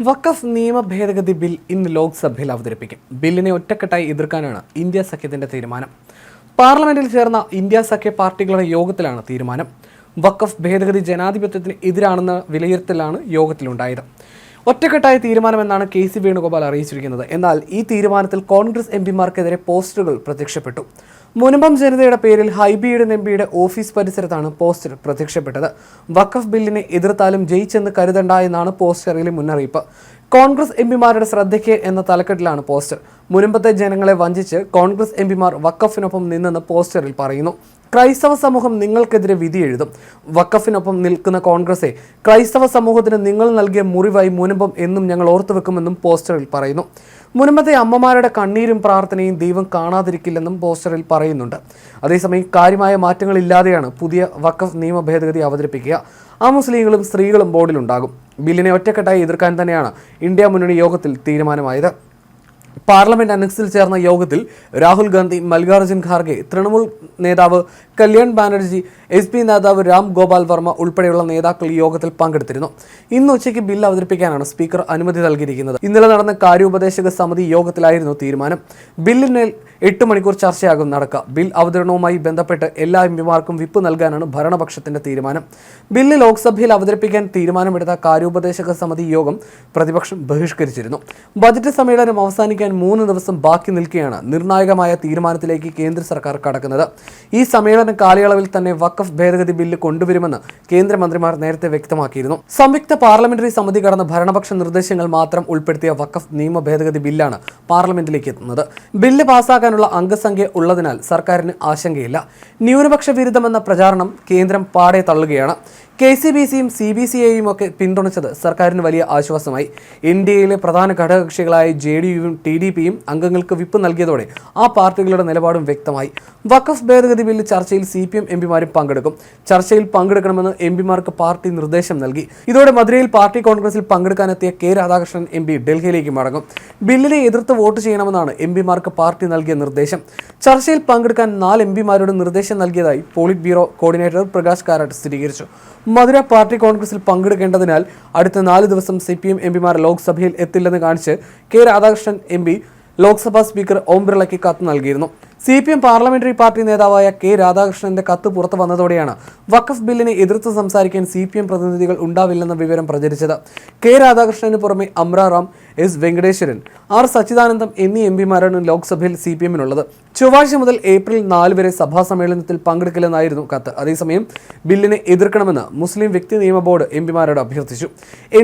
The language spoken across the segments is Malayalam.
വഖഫ് നിയമ ഭേദഗതി ബിൽ ഇന്ന് ലോക്സഭയിൽ അവതരിപ്പിക്കും. ബില്ലിനെ ഒറ്റക്കെട്ടായി എതിർക്കാനാണ് ഇന്ത്യ സഖ്യത്തിന്റെ തീരുമാനം. പാർലമെന്റിൽ ചേർന്ന ഇന്ത്യ സഖ്യ പാർട്ടികളുടെ യോഗത്തിലാണ് തീരുമാനം. വഖഫ് ഭേദഗതി ജനാധിപത്യത്തിന് എതിരാണെന്ന വിലയിരുത്തലാണ് യോഗത്തിലുണ്ടായത്. ഒറ്റക്കെട്ടായ തീരുമാനമെന്നാണ് KC വേണുഗോപാൽ അറിയിച്ചിരിക്കുന്നത്. എന്നാൽ ഈ തീരുമാനത്തിൽ കോൺഗ്രസ് MPമാർക്കെതിരെ പോസ്റ്ററുകൾ പ്രത്യക്ഷപ്പെട്ടു. മുനമ്പം ജനതയുടെ പേരിൽ ഹൈബിയുടെ MPയുടെ ഓഫീസ് പരിസരത്താണ് പോസ്റ്റർ പ്രത്യക്ഷപ്പെട്ടത്. വഖഫ് ബില്ലിനെ എതിർത്താലും ജയിച്ചെന്ന് കരുതണ്ട എന്നാണ് പോസ്റ്ററിലെ മുന്നറിയിപ്പ്. കോൺഗ്രസ് MPമാരുടെ ശ്രദ്ധയ്ക്ക് എന്ന തലക്കെട്ടിലാണ് പോസ്റ്റർ. മുനമ്പത്തെ ജനങ്ങളെ വഞ്ചിച്ച് കോൺഗ്രസ് MPമാർ വഖഫിനൊപ്പം നിന്നെന്ന് പോസ്റ്ററിൽ പറയുന്നു. ക്രൈസ്തവ സമൂഹം നിങ്ങൾക്കെതിരെ വിധി എഴുതും. വഖഫിനൊപ്പം നിൽക്കുന്ന കോൺഗ്രസെ ക്രൈസ്തവ സമൂഹത്തിന് നിങ്ങൾ നൽകിയ മുറിവായി മുനമ്പം എന്നും ഞങ്ങൾ ഓർത്തുവെക്കുമെന്നും പോസ്റ്ററിൽ പറയുന്നു. മുനമ്പത്തെ അമ്മമാരുടെ കണ്ണീരും പ്രാർത്ഥനയും ദൈവം കാണാതിരിക്കില്ലെന്നും പോസ്റ്ററിൽ പറയുന്നുണ്ട്. അതേസമയം കാര്യമായ മാറ്റങ്ങളില്ലാതെയാണ് പുതിയ വഖഫ് നിയമ ഭേദഗതി അവതരിപ്പിക്കുക. മുസ്ലിങ്ങളും സ്ത്രീകളും ബോർഡിലുണ്ടാകും. ബില്ലിനെ ഒറ്റക്കെട്ടായി എതിർക്കാൻ തന്നെയാണ് ഇന്ത്യ മുന്നണി യോഗത്തിൽ തീരുമാനമായത്. പാർലമെന്റ് അനക്സിൽ ചേർന്ന യോഗത്തിൽ രാഹുൽ ഗാന്ധി, മല്ലികാർജ്ജുൻ ഖാർഗെ, തൃണമൂൽ നേതാവ് കല്യാൺ ബാനർജി, SP നേതാവ് രാം ഗോപാൽ വർമ്മ ഉൾപ്പെടെയുള്ള നേതാക്കൾ ഈ യോഗത്തിൽ പങ്കെടുത്തിരുന്നു. ഇന്ന് ഉച്ചയ്ക്ക് ബിൽ അവതരിപ്പിക്കാനാണ് സ്പീക്കർ അനുമതി നൽകിയിരിക്കുന്നത്. ഇന്നലെ നടന്ന കാര്യോപദേശക സമിതി യോഗത്തിലായിരുന്നു തീരുമാനം. ബില്ലിന്മേൽ 8 മണിക്കൂർ ചർച്ചയാകും നടക്കുക. ബിൽ അവതരണവുമായി ബന്ധപ്പെട്ട് എല്ലാ MPമാർക്കും വിപ്പ് നൽകാനാണ് ഭരണപക്ഷത്തിന്റെ തീരുമാനം. ബില്ല് ലോക്സഭയിൽ അവതരിപ്പിക്കാൻ തീരുമാനമെടുത്ത കാര്യോപദേശക സമിതി യോഗം പ്രതിപക്ഷം ബഹിഷ്കരിച്ചിരുന്നു. ബജറ്റ് സമ്മേളനം അവസാനിക്കാൻ 3 ദിവസം ബാക്കി നിൽക്കെയാണ് നിർണായകമായ തീരുമാനത്തിലേക്ക് കേന്ദ്ര സർക്കാർ കടക്കുന്നത്. ഈ സമ്മേളന കാലയളവിൽ തന്നെ വഖഫ് ഭേദഗതി ബില്ല് കൊണ്ടുവരുമെന്ന് കേന്ദ്രമന്ത്രിമാർ നേരത്തെ വ്യക്തമാക്കിയിരുന്നു. സംയുക്ത പാർലമെന്ററി സമിതി കടന്ന ഭരണപക്ഷ നിർദ്ദേശങ്ങൾ മാത്രം ഉൾപ്പെടുത്തിയ വഖഫ് നിയമ ഭേദഗതി ബില്ലാണ് പാർലമെന്റിലേക്ക് എത്തുന്നത്. ബില്ല് പാസ്സാക്കാനുള്ള അംഗസംഖ്യ ഉള്ളതിനാൽ സർക്കാരിന് ആശങ്കയില്ല. ന്യൂനപക്ഷ വിരുദ്ധമെന്ന പ്രചാരണം കേന്ദ്രം പാടെ തള്ളുകയാണ്. KCBCയും CBCയെയും ഒക്കെ പിന്തുണച്ചത് സർക്കാരിന് വലിയ ആശ്വാസമായി. NDAയിലെ പ്രധാന ഘടകകക്ഷികളായ JDUവും TDPയും അംഗങ്ങൾക്ക് വിപ്പ് നൽകിയതോടെ ആ പാർട്ടികളുടെ നിലപാടും വ്യക്തമായി. വഖഫ് ഭേദഗതി ബില്ല് ചർച്ചയിൽ CPM MPമാരും പങ്കെടുക്കും. ചർച്ചയിൽ പങ്കെടുക്കണമെന്ന് MPമാർക്ക് പാർട്ടി നിർദ്ദേശം നൽകി. ഇതോടെ മധുരയിൽ പാർട്ടി കോൺഗ്രസിൽ പങ്കെടുക്കാനെത്തിയ K രാധാകൃഷ്ണൻ MP ഡൽഹിയിലേക്ക് മടങ്ങും. ബില്ലിനെ എതിർത്ത് വോട്ട് ചെയ്യണമെന്നാണ് MPമാർക്ക് പാർട്ടി നൽകിയ നിർദ്ദേശം. ചർച്ചയിൽ പങ്കെടുക്കാൻ 4 MPമാരോട് നിർദ്ദേശം നൽകിയതായി polit bureau coordinator Prakash Karat സ്ഥിരീകരിച്ചു. മധുര പാർട്ടി കോൺഗ്രസിൽ പങ്കെടുക്കേണ്ടതിനാൽ അടുത്ത 4 ദിവസം CPM MPമാർ ലോക്സഭയിൽ എത്തില്ലെന്ന് കാണിച്ച് K Radhakrishnan MP Lok Sabha speaker Om ബിർളയ്ക്ക് കത്ത് നൽകിയിരുന്നു. CPM പാർലമെന്ററി പാർട്ടി നേതാവായ K രാധാകൃഷ്ണന്റെ കത്ത് പുറത്തു വന്നതോടെയാണ് വഖഫ് ബില്ലിനെ എതിർത്ത് സംസാരിക്കാൻ CPM പ്രതിനിധികൾ ഉണ്ടാവില്ലെന്ന വിവരം പ്രചരിച്ചത്. K രാധാകൃഷ്ണന് പുറമെ അമ്ര റാം, S വെങ്കടേശ്വരൻ, R സച്ചിദാനന്ദം എന്നീ MPമാരാണ് ലോക്സഭയിൽ CPMനുള്ളത്. ചൊവ്വാഴ്ച മുതൽ ഏപ്രിൽ 4 വരെ സഭാ സമ്മേളനത്തിൽ പങ്കെടുക്കില്ലെന്നായിരുന്നു കത്ത്. അതേസമയം ബില്ലിനെ എതിർക്കണമെന്ന് മുസ്ലിം വ്യക്തി നിയമ ബോർഡ് MPമാരോട് അഭ്യർത്ഥിച്ചു.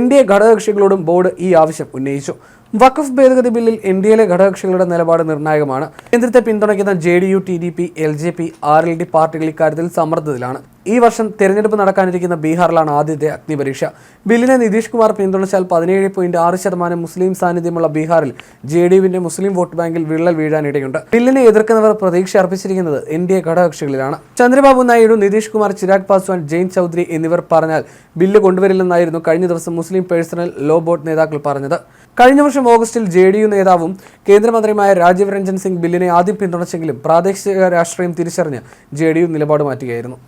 NDA ഘടകകക്ഷികളോടും ബോർഡ് ഈ ആവശ്യം ഉന്നയിച്ചു. വഖഫ് ഭേദഗതി ബില്ലിൽ NDAയിലെ ഘടകകക്ഷികളുടെ നിലപാട് നിർണായകമാണ്. കേന്ദ്രത്തെ പിന്തുണയ്ക്കുന്ന JDU, TDP, LJP, RLD പാർട്ടികൾ ഇക്കാര്യത്തിൽ സമ്മർദ്ദത്തിലാണ്. ഈ വർഷം തെരഞ്ഞെടുപ്പ് നടക്കാനിരിക്കുന്ന ബീഹാറിലാണ് ആദ്യത്തെ അഗ്നിപരീക്ഷ. ബില്ലിനെ നിതീഷ് കുമാർ പിന്തുണച്ചാൽ 17.6% മുസ്ലിം സാന്നിധ്യമുള്ള ബീഹാറിൽ JDUവിന്റെ മുസ്ലിം വോട്ട് ബാങ്കിൽ വിള്ളൽ വീഴാനിടയുണ്ട്. ബില്ലിനെ എതിർക്കുന്നവർ പ്രതീക്ഷ അർപ്പിച്ചിരിക്കുന്നത് NDA ഘടകകക്ഷികളിലാണ്. ചന്ദ്രബാബു നായിഡു, നിതീഷ് കുമാർ, ചിരാഗ് പാസ്വാൻ, ജയൻ ചൗധരി എന്നിവർ പറഞ്ഞാൽ ബില്ല് കൊണ്ടുവരില്ലെന്നായിരുന്നു കഴിഞ്ഞ ദിവസം മുസ്ലിം പേഴ്സണൽ ലോ ബോർഡ് നേതാക്കൾ പറഞ്ഞത്. കഴിഞ്ഞ വർഷം ഓഗസ്റ്റിൽ JDU നേതാവും കേന്ദ്രമന്ത്രിയുമായ രാജീവ് രഞ്ജൻ സിംഗ് ബില്ലിനെ ആദ്യം പിന്തുണച്ചെങ്കിലും പ്രാദേശിക രാഷ്ട്രീയം തിരിച്ചറിഞ്ഞ് JDU നിലപാട് മാറ്റുകയായിരുന്നു.